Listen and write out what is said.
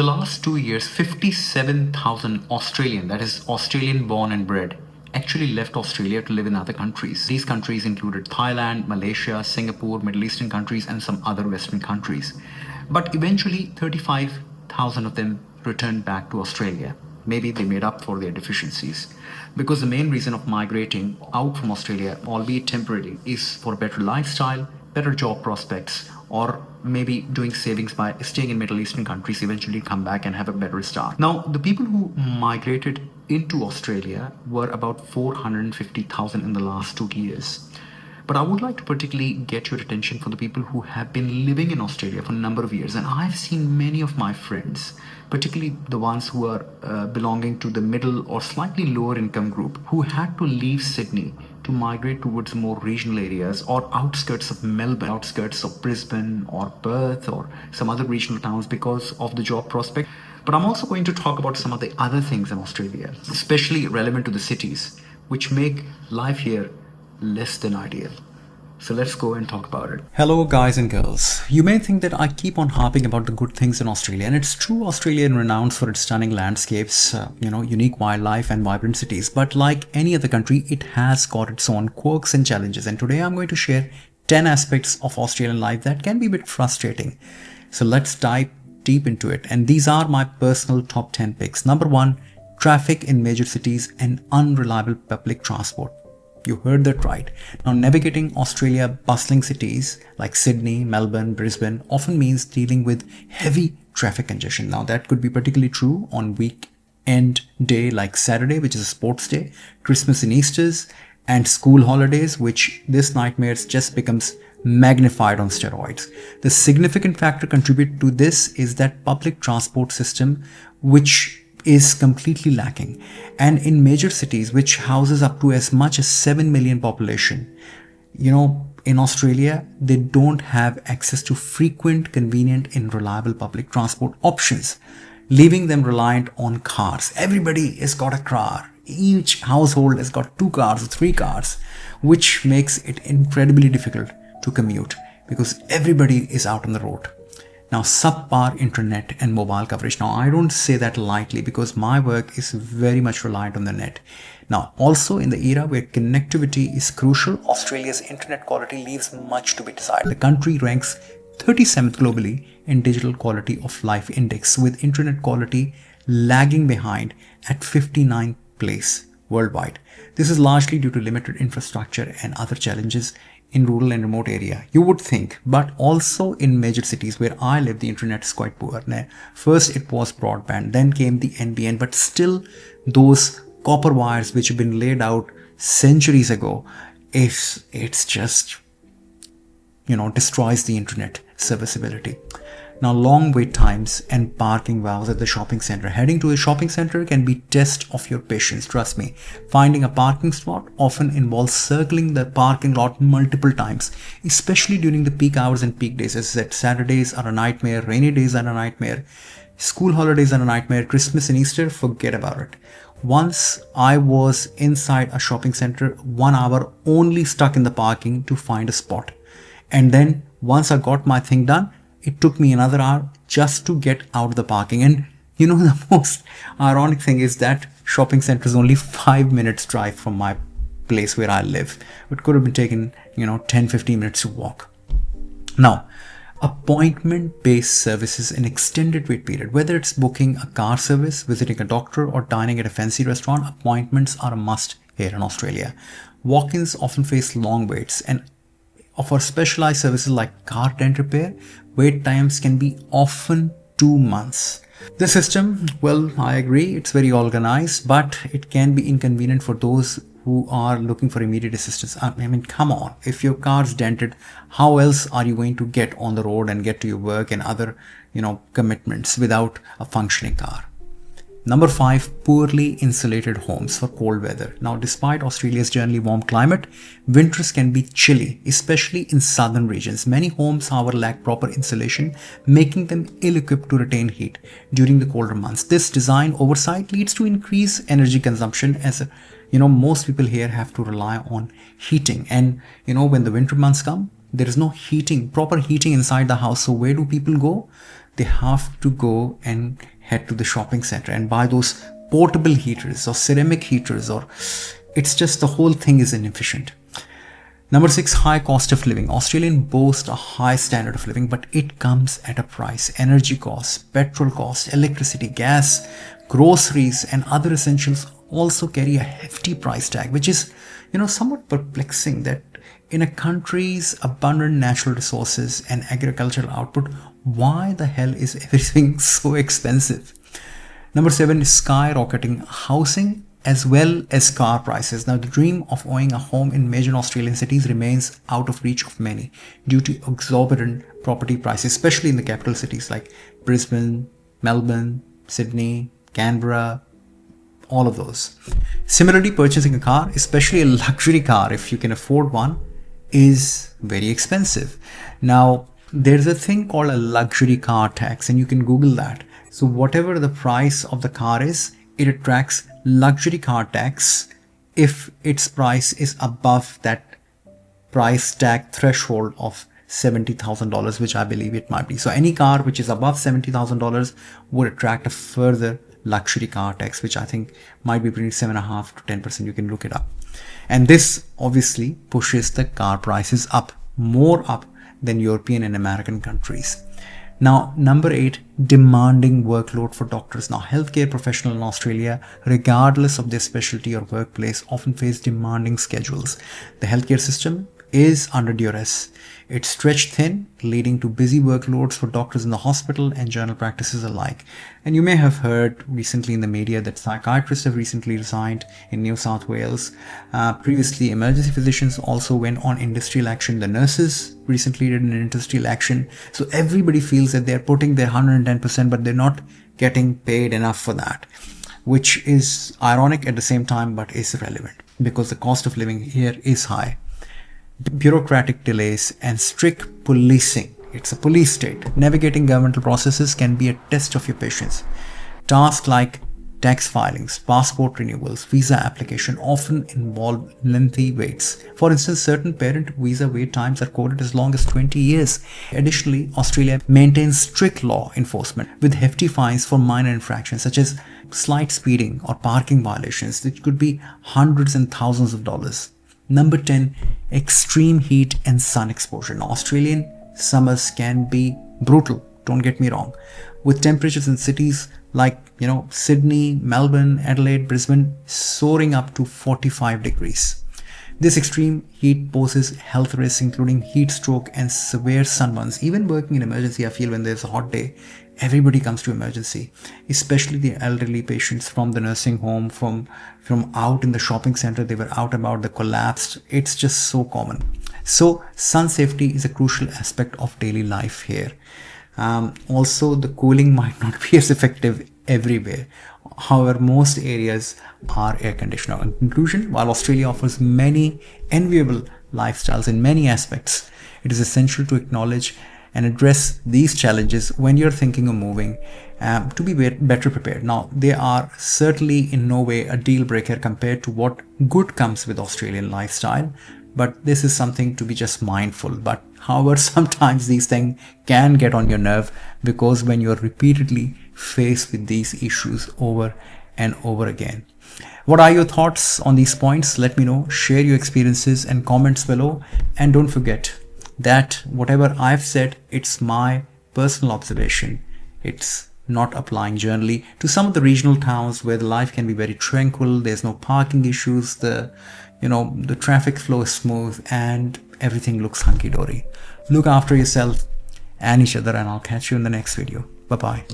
last 2 years, 57,000 Australian, that is Australian born and bred, actually left Australia to live in other countries. These countries included Thailand, Malaysia, Singapore, Middle Eastern countries, and some other Western countries. But eventually, 35,000 of them returned back to Australia. Maybe they made up for their deficiencies. Because the main reason of migrating out from Australia, albeit temporarily, is for a better lifestyle, better job prospects, or maybe doing savings by staying in Middle Eastern countries, eventually come back and have a better start. Now, the people who migrated into Australia were about 450,000 in the last 2 years. But I would like to particularly get your attention for the people who have been living in Australia for a number of years. And I've seen many of my friends, particularly the ones who are belonging to the middle or slightly lower income group, who had to leave Sydney to migrate towards more regional areas or outskirts of Melbourne, outskirts of Brisbane or Perth or some other regional towns because of the job prospect. But I'm also going to talk about some of the other things in Australia, especially relevant to the cities, which make life here less than ideal. So let's go and talk about it. Hello guys and girls. You may think that I keep on harping about the good things in Australia, and it's true, Australia is renowned for its stunning landscapes, unique wildlife and vibrant cities. But like any other country, it has got its own quirks and challenges. And today I'm going to share 10 aspects of Australian life that can be a bit frustrating. So let's dive deep into it. And these are my personal top 10 picks. Number 1, traffic in major cities and unreliable public transport. You heard that right. Now, navigating Australia bustling cities like Sydney, Melbourne, Brisbane often means dealing with heavy traffic congestion. Now, that could be particularly true on weekend day like Saturday, which is a sports day, Christmas and Easter's, and school holidays, which this nightmare just becomes magnified on steroids. The significant factor contributing to this is that public transport system, which is completely lacking, and in major cities which houses up to as much as 7 million population, in Australia they don't have access to frequent, convenient and reliable public transport options, leaving them reliant on cars. Everybody has got a car. Each household has got 2 cars or 3 cars, which makes it incredibly difficult to commute because everybody is out on the road. Now, subpar internet and mobile coverage. Now, I don't say that lightly because my work is very much reliant on the net. Now, also in the era where connectivity is crucial, Australia's internet quality leaves much to be desired. The country ranks 37th globally in Digital Quality of Life Index, with internet quality lagging behind at 59th place worldwide. This is largely due to limited infrastructure and other challenges in rural and remote area, you would think, but also in major cities where I live, the internet is quite poor. Now, first it was broadband, then came the NBN, but still those copper wires which have been laid out centuries ago, it's just, destroys the internet serviceability. Now, long wait times and parking vows at the shopping center. Heading to a shopping center can be test of your patience, trust me. Finding a parking spot often involves circling the parking lot multiple times, especially during the peak hours and peak days. As I said, Saturdays are a nightmare, rainy days are a nightmare, school holidays are a nightmare, Christmas and Easter, forget about it. Once I was inside a shopping center, 1 hour only stuck in the parking to find a spot. And then once I got my thing done, it took me another hour just to get out of the parking. And the most ironic thing is that shopping center is only 5 minutes drive from my place where I live. It could have been taken, 10-15 minutes to walk. Now, appointment-based services in extended wait period, whether it's booking a car service, visiting a doctor or dining at a fancy restaurant, appointments are a must here in Australia. Walk-ins often face long waits, and for specialized services like car dent repair, wait times can be often 2 months. The system, well, I agree, it's very organized, but it can be inconvenient for those who are looking for immediate assistance. I mean, come on, if your car's dented, how else are you going to get on the road and get to your work and other, commitments without a functioning car? Number 5, poorly insulated homes for cold weather. Now, despite Australia's generally warm climate, winters can be chilly, especially in southern regions. Many homes, however, lack proper insulation, making them ill-equipped to retain heat during the colder months. This design oversight leads to increased energy consumption, as most people here have to rely on heating. And when the winter months come, there is no heating, proper heating inside the house. So where do people go? They have to go and head to the shopping center and buy those portable heaters or ceramic heaters, or it's just the whole thing is inefficient. Number 6, high cost of living. Australians boast a high standard of living, but it comes at a price. Energy costs, petrol costs, electricity, gas, groceries, and other essentials also carry a hefty price tag, which is, somewhat perplexing that in a country's abundant natural resources and agricultural output, why the hell is everything so expensive? Number 7 is skyrocketing housing as well as car prices. Now, the dream of owning a home in major Australian cities remains out of reach of many due to exorbitant property prices, especially in the capital cities like Brisbane, Melbourne, Sydney, Canberra, all of those. Similarly, purchasing a car, especially a luxury car, if you can afford one, is very expensive. Now, there's a thing called a luxury car tax, and you can Google that. So whatever the price of the car is, it attracts luxury car tax if its price is above that price tag threshold of $70,000, which I believe it might be. So any car which is above $70,000 would attract a further luxury car tax, which I think might be between 7.5 to 10%. You can look it up. And this obviously pushes the car prices up, more up than European and American countries. Now, number 8, demanding workload for doctors. Now, healthcare professionals in Australia, regardless of their specialty or workplace, often face demanding schedules. The healthcare system is under duress. It's stretched thin, leading to busy workloads for doctors in the hospital and general practices alike. And you may have heard recently in the media that psychiatrists have recently resigned in New South Wales. Previously, emergency physicians also went on industrial action. The nurses recently did an industrial action. So everybody feels that they're putting their 110%, but they're not getting paid enough for that, which is ironic at the same time, but is relevant because the cost of living here is high. Bureaucratic delays and strict policing. It's a police state. Navigating governmental processes can be a test of your patience. Tasks like tax filings, passport renewals, visa application often involve lengthy waits. For instance, certain parent visa wait times are quoted as long as 20 years. Additionally, Australia maintains strict law enforcement with hefty fines for minor infractions such as slight speeding or parking violations, which could be hundreds and thousands of dollars. Number 10, extreme heat and sun exposure. Now, Australian summers can be brutal, don't get me wrong, with temperatures in cities like, Sydney, Melbourne, Adelaide, Brisbane soaring up to 45 degrees. This extreme heat poses health risks, including heat stroke and severe sunburns. Even working in emergency, I feel when there's a hot day, everybody comes to emergency, especially the elderly patients from the nursing home, from out in the shopping center. They were out about, the collapsed. It's just so common. So sun safety is a crucial aspect of daily life here. Also, the cooling might not be as effective everywhere. However, most areas are air conditioned. In conclusion, while Australia offers many enviable lifestyles in many aspects, it is essential to acknowledge and address these challenges when you're thinking of moving to be better prepared. Now, they are certainly in no way a deal breaker compared to what good comes with Australian lifestyle, but this is something to be just mindful. But however, sometimes these things can get on your nerve because when you're repeatedly faced with these issues over and over again. What are your thoughts on these points? Let me know. Share your experiences and comments below. And don't forget that whatever I've said, it's my personal observation. It's not applying generally to some of the regional towns where the life can be very tranquil. There's no parking issues. The traffic flow is smooth and everything looks hunky-dory. Look after yourself and each other, and I'll catch you in the next video. Bye-bye.